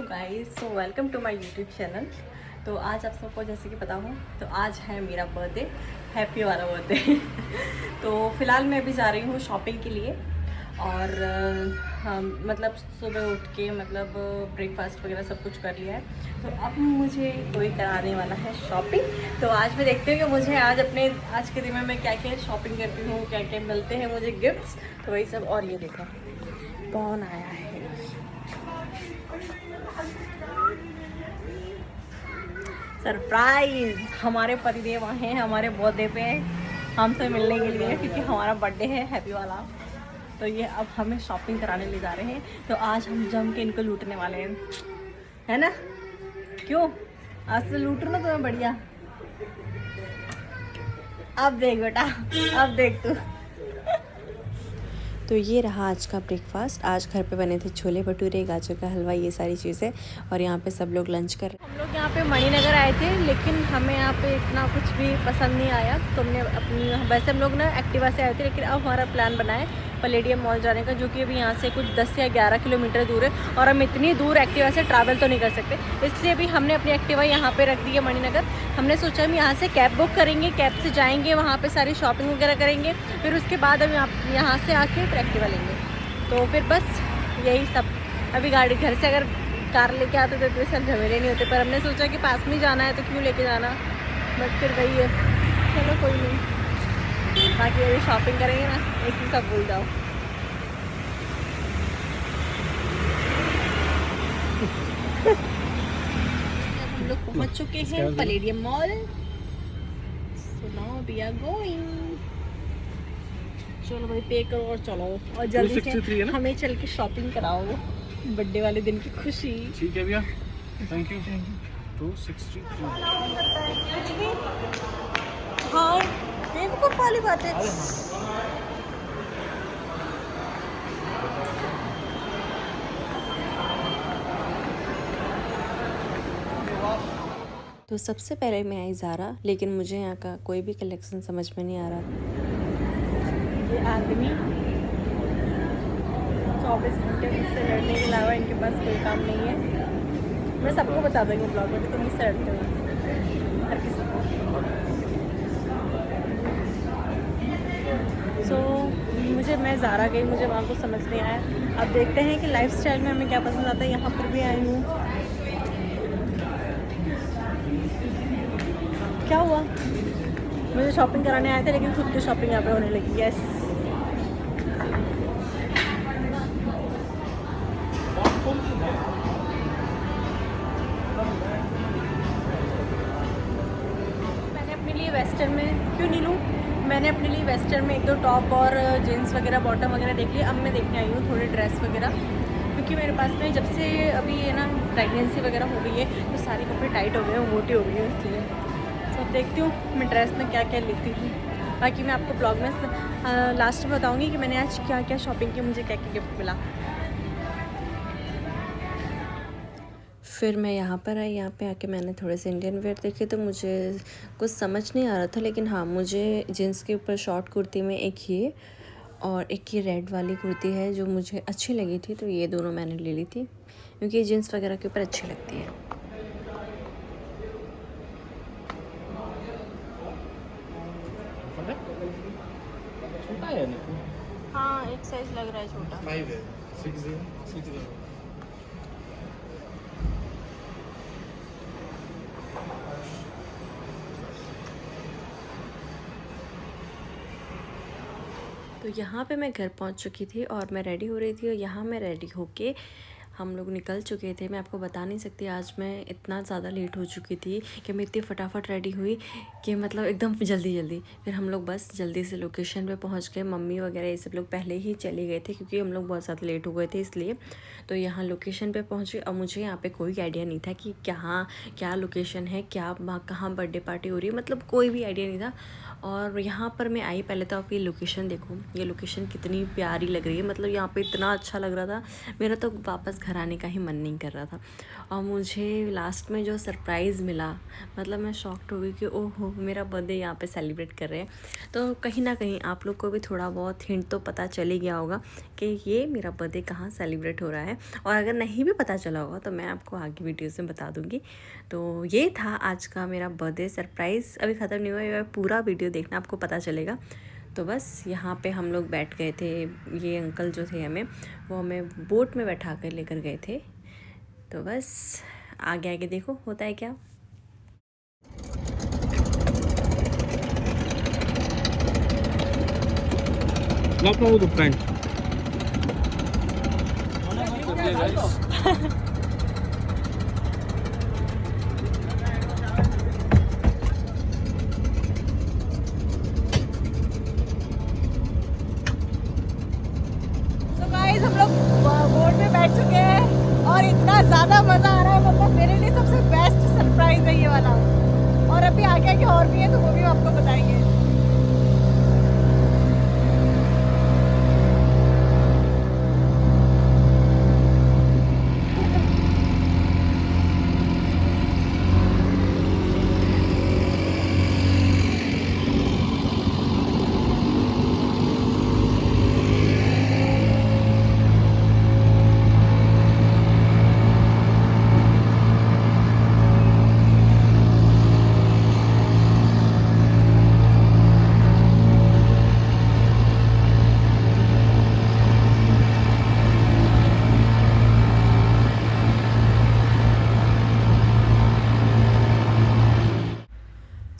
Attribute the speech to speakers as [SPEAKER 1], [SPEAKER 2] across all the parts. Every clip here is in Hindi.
[SPEAKER 1] Guys, so welcome to my YouTube channel. तो आज आप सबको जैसे कि पता हो तो आज है मेरा बर्थडे, हैप्पी वाला बर्थडे। तो फ़िलहाल मैं अभी जा रही हूँ शॉपिंग के लिए और मतलब सुबह उठ के मतलब ब्रेकफास्ट वगैरह सब कुछ कर लिया है। तो अब मुझे कोई कराने वाला है शॉपिंग। तो आज मैं देखती हूँ कि मुझे आज के दिन में मैं क्या क्या शॉपिंग करती हूँ, क्या क्या मिलते हैं मुझे गिफ्ट्स। तो वही सब। और ये देखो कौन आया है, सरप्राइज। हमारे पतिदेव आए हैं हमारे बर्थडे पे हमसे मिलने के लिए, क्योंकि हमारा बर्थडे है हैप्पी वाला। तो ये अब हमें शॉपिंग कराने ले जा रहे हैं। तो आज हम जम के इनको लूटने वाले हैं, है ना? क्यों? आज से लूटो ना तुम्हें बढ़िया। अब देख बेटा, अब देख तू।
[SPEAKER 2] तो ये रहा आज का ब्रेकफास्ट। आज घर पे बने थे छोले भटूरे, गाजर का हलवा, ये सारी चीज़ें। और यहाँ पे सब लोग लंच कर रहे।
[SPEAKER 1] हम लोग यहाँ पे मणिनगर आए थे, लेकिन हमें यहाँ पे इतना कुछ भी पसंद नहीं आया। तो हमने अपनी वैसे हम लोग ना एक्टिवा से आए थे, लेकिन अब हमारा प्लान बना है पैलेडियम मॉल जाने का, जो कि अभी यहाँ से कुछ 10 या 11 किलोमीटर दूर है। और हम इतनी दूर एक्टिवा से ट्रैवल तो नहीं कर सकते, इसलिए अभी हमने अपनी एक्टिवा यहाँ पे रख दी है मणिनगर। हमने सोचा हम यहाँ से कैब बुक करेंगे, कैब से जाएंगे, वहाँ पे सारी शॉपिंग वगैरह करेंगे, फिर उसके बाद हम यहाँ से आके फिर एक्टिवा लेंगे। तो फिर बस यही सब। अभी गाड़ी घर से अगर कार लेके आते थे तो ये सब झमेले नहीं होते, पर हमने सोचा कि पास में ही जाना है तो क्यों लेके जाना। बट फिर वही है, चलो कोई नहीं। बाकी अभी शॉपिंग करेंगे ना, इसी सब भूल जाओ। हम लोग पहुंच चुके हैं Palladium mall. So now we are going. चलो भाई, पे करो और चलो, और जल्दी से हमें चल के शॉपिंग कराओ बर्थडे वाले दिन की खुशी।
[SPEAKER 3] ठीक है भैया, थैंक यू। 263।
[SPEAKER 1] हाँ, बेवकूफ़ वाली बात है।
[SPEAKER 2] तो सबसे पहले मैं आई ज़ारा, लेकिन मुझे यहाँ का कोई भी कलेक्शन समझ में नहीं आ रहा।
[SPEAKER 1] ये आदमी 24 घंटे मुझसे लड़ने के अलावा इनके पास कोई काम नहीं है। मैं सबको बता दूँगी ब्लॉग में कि तुम मुझसे लड़ते हो, हर किसी को। सो मैं ज़ारा गई, मुझे वहाँ कुछ समझ नहीं आया। अब देखते हैं कि लाइफस्टाइल में हमें क्या पसंद आता है। यहाँ पर भी आई हूँ, क्या हुआ? मुझे शॉपिंग कराने आए थे, लेकिन खुद की शॉपिंग यहाँ पे होने लगी। यस, मैंने अपने लिए वेस्टर्न में क्यों नहीं लूँ, मैंने अपने लिए वेस्टर्न में 1-2 टॉप और जीन्स वगैरह, बॉटम वगैरह देख लिया। अब मैं देखने आई हूँ थोड़ी ड्रेस वगैरह, क्योंकि मेरे पास में जब से अभी है ना प्रेगनेंसी वगैरह हो गई है, तो सारे कपड़े टाइट हो गए हैं, मोटी हो गई है, इसलिए तो अब देखती हूँ मैं ड्रेस में क्या क्या लेती हूँ। बाकी मैं आपको ब्लॉग में लास्ट में बताऊँगी कि मैंने आज क्या क्या शॉपिंग की, मुझे क्या क्या गिफ्ट मिला।
[SPEAKER 2] फिर मैं यहाँ पर आई। यहाँ पे आके मैंने थोड़े से इंडियन वेयर देखे, तो मुझे कुछ समझ नहीं आ रहा था, लेकिन हाँ, मुझे जीन्स के ऊपर शॉर्ट कुर्ती में एक ये और एक ये रेड वाली कुर्ती है जो मुझे अच्छी लगी थी, तो ये दोनों मैंने ले ली थी, क्योंकि ये जीन्स वगैरह के ऊपर अच्छी लगती है।
[SPEAKER 3] छोटा है ना?
[SPEAKER 1] हाँ, एक साइज लग रहा है छोटा।
[SPEAKER 3] 5 है, 60।
[SPEAKER 2] तो यहाँ पे मैं घर पहुँच चुकी थी और मैं रेडी हो रही थी, और यहाँ मैं रेडी होके हम लोग निकल चुके थे। मैं आपको बता नहीं सकती आज मैं इतना ज़्यादा लेट हो चुकी थी कि मैं इतनी फटाफट रेडी हुई कि मतलब एकदम जल्दी। फिर हम लोग बस जल्दी से लोकेशन पे पहुंच गए। मम्मी वगैरह ये सब लोग पहले ही चले गए थे, क्योंकि हम लोग बहुत ज़्यादा लेट हो गए थे इसलिए। तो यहाँ लोकेशन पे पहुँचे, और मुझे यहाँ पे कोई आइडिया नहीं था कि क्या लोकेशन है, कहाँ बर्थडे पार्टी हो रही है, मतलब कोई भी आइडिया नहीं था। और यहाँ पर मैं आई, पहले तो आप ये लोकेशन देखो, ये लोकेशन कितनी प्यारी लग रही है, मतलब यहाँ पे इतना अच्छा लग रहा था। मेरा तो वापस घर आने का ही मन नहीं कर रहा था। और मुझे लास्ट में जो सरप्राइज़ मिला, मतलब मैं शॉक्ड हो गई कि ओहो मेरा बर्थडे यहाँ पे सेलिब्रेट कर रहे हैं। तो कहीं ना कहीं आप लोग को भी थोड़ा बहुत हिंट तो पता चल ही गया होगा कि ये मेरा बर्थडे कहाँ सेलिब्रेट हो रहा है। और अगर नहीं भी पता चला होगा तो मैं आपको आगे वीडियोस में बता दूँगी। तो ये था आज का मेरा बर्थडे सरप्राइज़। अभी ख़त्म नहीं हुआ, ये पूरा वीडियो देखना, आपको पता चलेगा। तो बस यहाँ पे हम लोग बैठ गए थे, ये अंकल जो थे वो हमें बोट में बैठा कर लेकर गए थे। तो बस आगे आगे देखो होता है क्या।
[SPEAKER 3] Drop now the pant.
[SPEAKER 1] तो गाइस हम लोग बोट में बैठ चुके हैं और इतना ज़्यादा मज़ा आ रहा है, मतलब मेरे लिए सबसे बेस्ट सरप्राइज़ है ये वाला। और अभी आगे आगे और भी है तो वो भी हम आपको बताएंगे।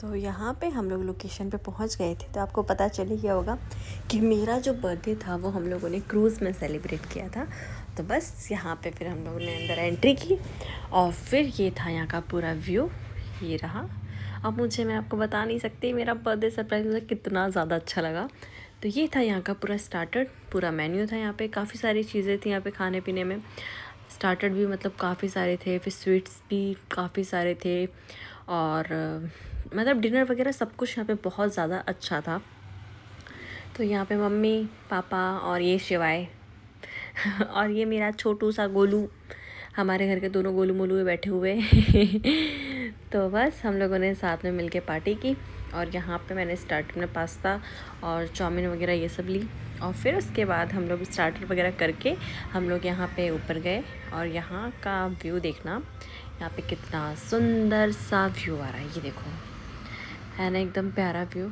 [SPEAKER 2] तो यहाँ पे हम लोग लोकेशन पे पहुँच गए थे। तो आपको पता चल ही गया होगा कि मेरा जो बर्थडे था वो हम लोगों ने क्रूज़ में सेलिब्रेट किया था। तो बस यहाँ पे फिर हम लोगों ने अंदर एंट्री की और फिर ये था यहाँ का पूरा व्यू, ये रहा। अब मैं आपको बता नहीं सकती मेरा बर्थडे सरप्राइज़ मुझे कितना ज़्यादा अच्छा लगा। तो ये था यहाँ का पूरा स्टार्टर, पूरा मेन्यू था। यहाँ पे काफ़ी सारी चीज़ें थी यहाँ पे खाने पीने में। स्टार्टर भी मतलब काफ़ी सारे थे, फिर स्वीट्स भी काफ़ी सारे थे, और मतलब डिनर वगैरह सब कुछ यहाँ पे बहुत ज़्यादा अच्छा था। तो यहाँ पे मम्मी पापा और ये शिवाय और ये मेरा छोटू सा गोलू, हमारे घर के दोनों गोलू मोलू बैठे हुए तो बस हम लोगों ने साथ में मिलके पार्टी की। और यहाँ पे मैंने स्टार्टर में पास्ता और चाउमीन वगैरह ये सब ली। और फिर उसके बाद हम लोग स्टार्टर वगैरह करके हम लोग यहाँ पे ऊपर गए। और यहाँ का व्यू देखना, यहाँ पे कितना सुंदर सा व्यू आ रहा है, ये देखो है ना, एकदम प्यारा व्यू।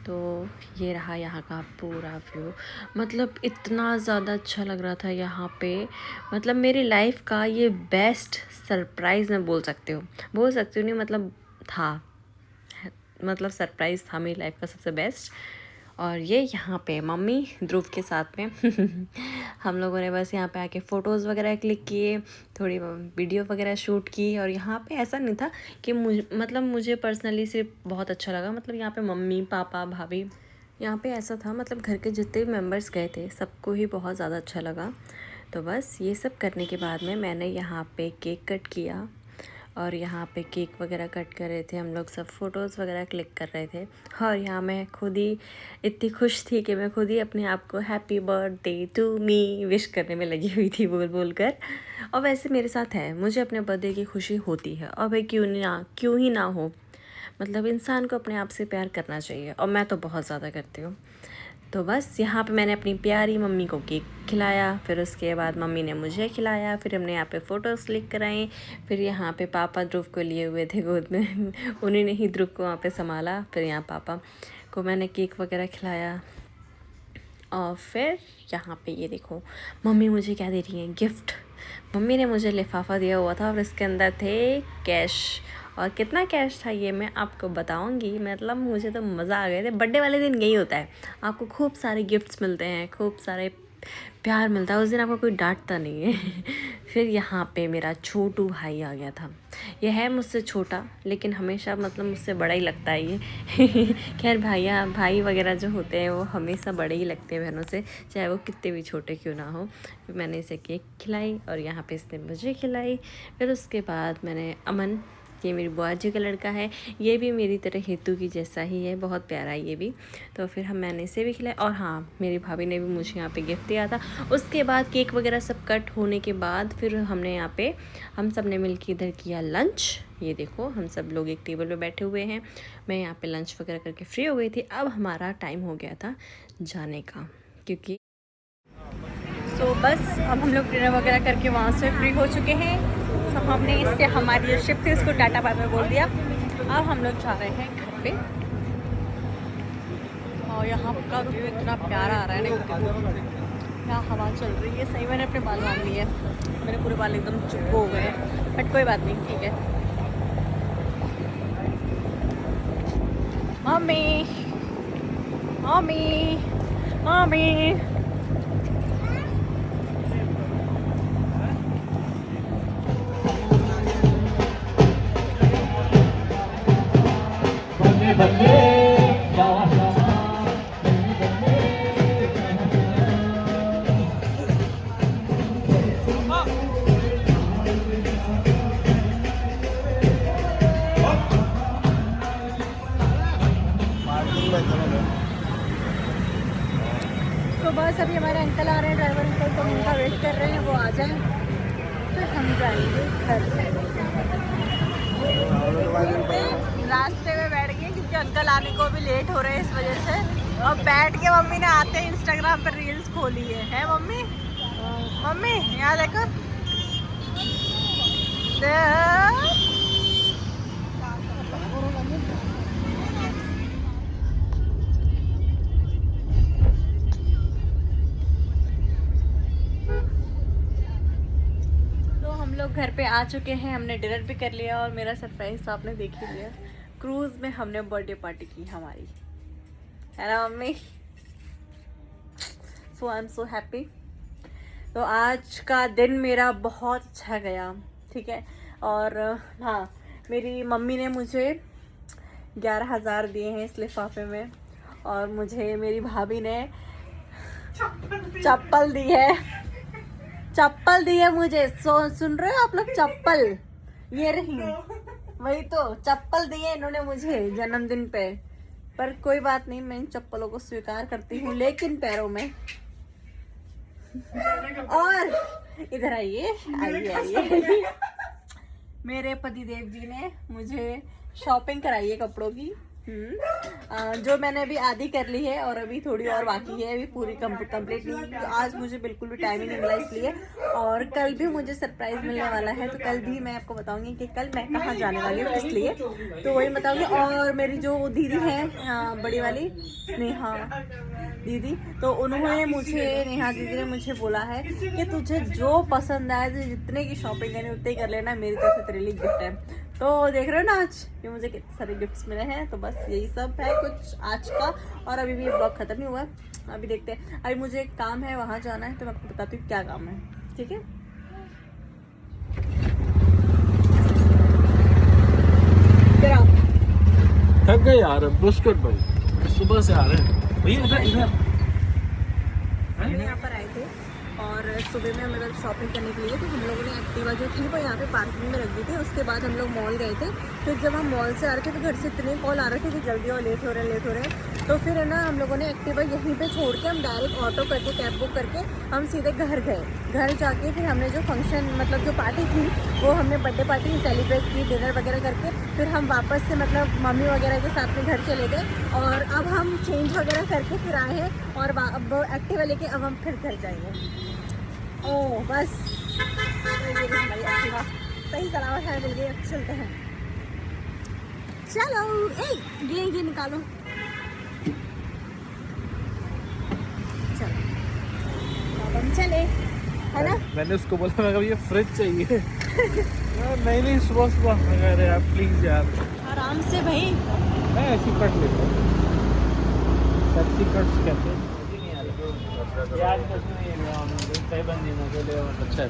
[SPEAKER 2] तो ये रहा यहाँ का पूरा व्यू, मतलब इतना ज़्यादा अच्छा लग रहा था यहाँ पे। मतलब मेरी लाइफ का ये बेस्ट सरप्राइज़ मैं बोल सकती हूँ नहीं, मतलब था, मतलब सरप्राइज़ था मेरी लाइफ का सबसे बेस्ट। और ये यहाँ पे मम्मी ध्रुव के साथ में हम लोगों ने बस यहाँ पे आके फ़ोटोज़ वगैरह क्लिक किए, थोड़ी वीडियो वगैरह शूट की। और यहाँ पे ऐसा नहीं था कि मुझे पर्सनली सिर्फ बहुत अच्छा लगा, मतलब यहाँ पे मम्मी पापा भाभी, यहाँ पे ऐसा था मतलब घर के जितने भी मेंबर्स गए थे सबको ही बहुत ज़्यादा अच्छा लगा। तो बस ये सब करने के बाद में मैंने यहाँ पे केक कट किया और यहाँ पे केक वगैरह कट कर रहे थे हम लोग, सब फ़ोटोज़ वगैरह क्लिक कर रहे थे। और यहाँ मैं खुद ही इतनी खुश थी कि मैं खुद ही अपने आप को happy birthday to me wish करने में लगी हुई थी बोल बोल कर। और वैसे मेरे साथ है, मुझे अपने बर्थडे की खुशी होती है, और भाई क्यों ही ना हो, मतलब इंसान को अपने आप से प्यार करना चाहिए, और मैं तो बहुत ध्यादा करती हूँ। तो बस यहाँ पे मैंने अपनी प्यारी मम्मी को केक खिलाया, फिर उसके बाद मम्मी ने मुझे खिलाया, फिर हमने यहाँ पे फ़ोटोज़ क्लिक कराई। फिर यहाँ पे पापा ध्रुव को लिए हुए थे गोद में उन्हीं ने ही ध्रुव को वहाँ पे संभाला। फिर यहाँ पापा को मैंने केक वगैरह खिलाया। और फिर यहाँ पे ये देखो मम्मी मुझे क्या दे रही हैं, गिफ्ट। मम्मी ने मुझे लिफाफा दिया हुआ था और इसके अंदर थे कैश, और कितना कैश था ये मैं आपको बताऊंगी। मतलब मुझे तो मज़ा आ गया था। बर्थडे वाले दिन यही होता है, आपको खूब सारे गिफ्ट्स मिलते हैं, खूब सारे प्यार मिलता है, उस दिन आपको कोई डांटता नहीं है फिर यहाँ पे मेरा छोटू भाई आ गया था। यह है मुझसे छोटा लेकिन हमेशा मतलब मुझसे बड़ा ही लगता है ये खैर भाई वगैरह जो होते हैं वो हमेशा बड़े ही लगते हैं बहनों से, चाहे वो कितने भी छोटे क्यों ना हो। मैंने इसे केक खिलाई और यहाँ पे इसने मुझे खिलाई। फिर उसके बाद मैंने अमन ये मेरी बुआ जी का लड़का है, ये भी मेरी तरह हेतु की जैसा ही है, बहुत प्यारा है ये भी। तो फिर मैंने इसे भी खिलाया और हाँ, मेरी भाभी ने भी मुझे यहाँ पे गिफ्ट दिया था। उसके बाद केक वगैरह सब कट होने के बाद फिर हमने यहाँ पे हम सब ने मिलकर इधर किया लंच। ये देखो हम सब लोग एक टेबल पे बैठे हुए हैं, मैं यहाँ पे लंच वगैरह करके फ्री हो गई थी। अब हमारा टाइम हो गया था जाने का, क्योंकि
[SPEAKER 1] तो बस अब हम लोग डिनर वगैरह करके वहाँ से फ्री हो चुके हैं। तो हमने इससे हमारी जो शिफ्ट थी उसको टाटा बाय बाय बोल दिया। अब हम लोग जा रहे हैं घर पे और यहाँ का व्यू इतना प्यारा आ रहा है ना, क्या हवा चल रही है। सही मैंने अपने बाल बांध लिए, मेरे पूरे बाल एकदम चुप हो गए, बट कोई बात नहीं, ठीक है। मम्मी मम्मी मम्मी तो बस अभी हमारे अंकल आ रहे हैं, ड्राइवर अंकल, तो हम उनका वेट कर रहे हैं, वो आ जाएं फिर हम जाएंगे घर। रास्ते में बैठ गए क्योंकि अंकल आने को भी लेट हो रहे हैं इस वजह से, और बैठ के मम्मी ने आते ही इंस्टाग्राम पर रील्स खोली है मम्मी? मम्मी यहाँ देखो, लोग घर पे आ चुके हैं, हमने डिनर भी कर लिया और मेरा सरप्राइज तो आपने देख ही लिया। क्रूज में हमने बर्थडे पार्टी की हमारी, है ना mummy? So I am so happy. तो आज का दिन मेरा बहुत अच्छा गया, ठीक है। और हाँ, मेरी मम्मी ने मुझे 11,000 दिए हैं इस लिफाफे में, और मुझे मेरी भाभी ने चप्पल दी है, चप्पल दी है मुझे। सुन रहे हो आप लोग? चप्पल ये रही, वही तो चप्पल दी है इन्होंने मुझे जन्मदिन पे। पर कोई बात नहीं, मैं इन चप्पलों को स्वीकार करती हूँ, लेकिन पैरों में। और इधर आइए आइए आइए, मेरे पतिदेव जी ने मुझे शॉपिंग कराई है कपड़ों की, जो मैंने अभी आधी कर ली है और अभी थोड़ी और बाकी है, अभी पूरी कंप्लीट नहीं। तो आज मुझे बिल्कुल भी टाइम ही नहीं मिला इसलिए, और कल भी मुझे सरप्राइज मिलने वाला है, तो कल भी मैं आपको बताऊंगी कि कल मैं कहाँ जाने वाली हूँ, किस लिए, तो वही बताऊंगी। और मेरी जो दीदी है बड़ी वाली नेहा दीदी, तो उन्होंने मुझे, नेहा दीदी ने मुझे बोला है कि तुझे जो पसंद आए, तुझे जितने की शॉपिंग करनी उतने ही कर लेना, मेरी तरफ से तेरे लिए गिफ्ट है। तो देख रहे हो ना आज कि मुझे कितने सारे गिफ्ट्स मिले हैं। तो बस यही सब है कुछ आज का, और अभी भी ब्लॉग खत्म नहीं हुआ है, अभी देखते हैं। अभी मुझे एक काम है, वहाँ जाना है, तो मैं आपको बताती हूँ क्या काम है, ठीक है।
[SPEAKER 3] थक गए यार, बिस्कुट भाई सुबह से आ रहे हैं भैया। इधर
[SPEAKER 1] हम यहाँ पर आए थे और सुबह में मतलब शॉपिंग करने के लिए, तो हम लोगों ने एक्टिवा जो थी वो यहाँ पे पार्किंग में रख दी थी। उसके बाद हम लोग मॉल गए थे। फिर जब हम मॉल से आ रहे थे तो घर से इतने कॉल आ रहे थे कि जल्दी और लेट हो रहे हैं, तो फिर है ना हम लोगों ने एक्टिवा यहीं पे छोड़ के हम डायरेक्ट ऑटो करके, कैब बुक करके हम सीधे घर गए। घर जाके फिर हमने जो फंक्शन मतलब जो पार्टी थी वो हमने बर्थडे पार्टी सेलिब्रेट की, डिनर वगैरह करके फिर हम वापस से मतलब मम्मी वगैरह के साथ में घर चले गए। और अब हम चेंज वगैरह करके फिर आए हैं, और अब एक्टिवा लेके अब हम फिर घर जाएंगे। ओह बस हमारी एक्टिवा सही सलामत है, मिल गई, अब चलते हैं। चलो ये निकालो, चलो अब हम चले, है ना।
[SPEAKER 3] मैंने उसको बोला मैं ये फ्रिज चाहिए। नहीं सुबह कह रहे यार प्लीज यार,
[SPEAKER 1] आराम से भाई।
[SPEAKER 3] मैं ऐसी कट लेता हूँ, ऐसी कट्स कहते हैं यार। कई बंदी मुझे अच्छा है।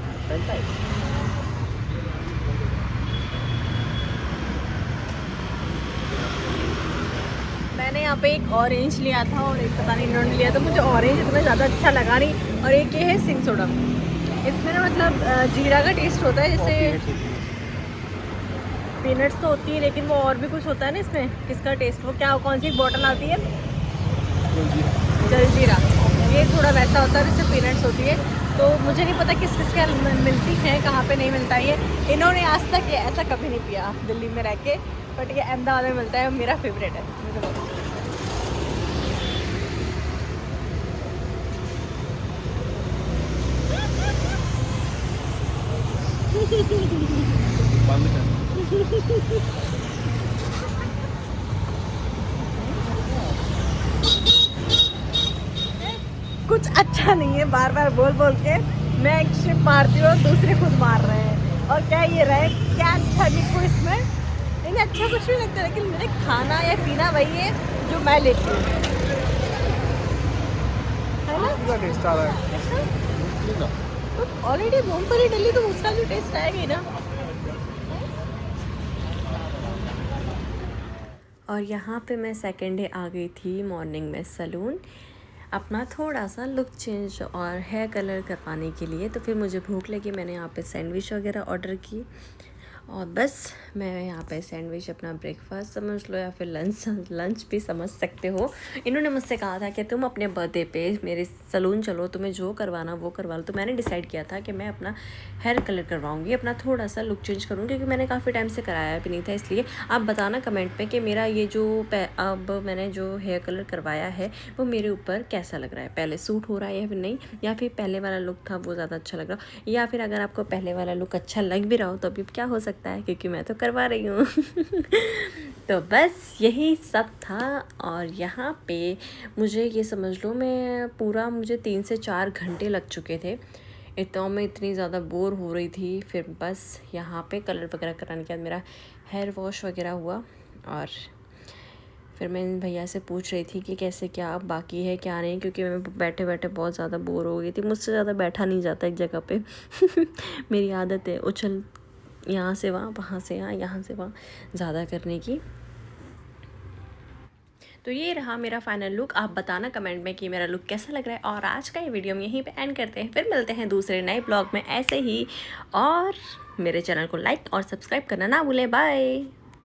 [SPEAKER 1] मैंने यहाँ पे एक ऑरेंज लिया था और एक पता नहीं इन्होंने लिया, तो मुझे ऑरेंज इतना ज़्यादा अच्छा लगा नहीं। और एक ये है सिंग सोडा, इसमें ना मतलब जीरा का टेस्ट होता है, जैसे पीनट्स तो होती है, लेकिन वो और भी कुछ होता है ना इसमें। किसका टेस्ट, वो क्या, कौन सी बॉटल आती है, जलजीरा, ये थोड़ा वैसा होता है जिससे पीनट्स होती है। तो मुझे नहीं पता किस किस के मिलती है, कहाँ पे नहीं मिलता है। इन्होंने आज तक ये ऐसा कभी नहीं पिया दिल्ली में रह के, बट ये अहमदाबाद में मिलता है, मेरा फेवरेट है, मुझे बहुत अच्छा
[SPEAKER 3] बंद कर।
[SPEAKER 1] कुछ अच्छा नहीं है, बार बार बोल बोल के मैं एक शिप मारती हूँ, दूसरे खुद मार रहे हैं। और क्या ये रहे, क्या अच्छा नहीं को इसमें, इन्हें अच्छा कुछ नहीं लगता, लेकिन मेरे खाना या पीना वही है जो मैं लेती हूँ, है ना।
[SPEAKER 3] पूरा टेस्ट आ रहा है।
[SPEAKER 1] तो ऑलरेडी मूंगफली डली, तो उसका भी टेस्ट आएगा ही ना।
[SPEAKER 2] और यहाँ पे मैं सेकेंड डे आ गई थी मॉर्निंग में सैलून, अपना थोड़ा सा लुक चेंज और हेयर कलर करवाने के लिए। तो फिर मुझे भूख लगी, मैंने यहाँ पे सैंडविच वगैरह ऑर्डर की, और बस मैं यहाँ पे सैंडविच अपना ब्रेकफास्ट समझ लो या फिर लंच भी समझ सकते हो। इन्होंने मुझसे कहा था कि तुम अपने बर्थडे पे मेरे सैलून चलो, तुम्हें जो करवाना वो करवा लो। तो मैंने डिसाइड किया था कि मैं अपना हेयर कलर करवाऊँगी, अपना थोड़ा सा लुक चेंज करूँगी, क्योंकि मैंने काफ़ी टाइम से कराया भी नहीं था। इसलिए आप बताना कमेंट में कि मेरा ये जो अब मैंने जो हेयर कलर करवाया है वो मेरे ऊपर कैसा लग रहा है, पहले सूट हो रहा है या फिर नहीं, या फिर पहले वाला लुक था वो ज़्यादा अच्छा लग रहा, या फिर अगर आपको पहले वाला लुक अच्छा लग भी रहा हो तो अभी क्या हो सकता है, क्योंकि मैं तो करवा रही हूँ। तो बस यही सब था। और यहाँ पे मुझे ये समझ लो मैं पूरा, मुझे 3 से 4 घंटे लग चुके थे, इतना मैं इतनी ज़्यादा बोर हो रही थी। फिर बस यहाँ पे कलर वगैरह कराने के बाद मेरा हेयर वॉश वगैरह हुआ, और फिर मैं इन भैया से पूछ रही थी कि कैसे क्या बाकी है क्या नहीं, क्योंकि मैं बैठे बैठे बहुत ज़्यादा बोर हो गई थी। मुझसे ज़्यादा बैठा नहीं जाता एक जगह पे। मेरी आदत है उछल, यहाँ से वहाँ से यहाँ से वहाँ ज़्यादा करने की। तो ये रहा मेरा फाइनल लुक। आप बताना कमेंट में कि मेरा लुक कैसा लग रहा है। और आज का ये वीडियो हम यहीं पे एंड करते हैं, फिर मिलते हैं दूसरे नए ब्लॉग में ऐसे ही। और मेरे चैनल को लाइक और सब्सक्राइब करना ना भूलें। बाय।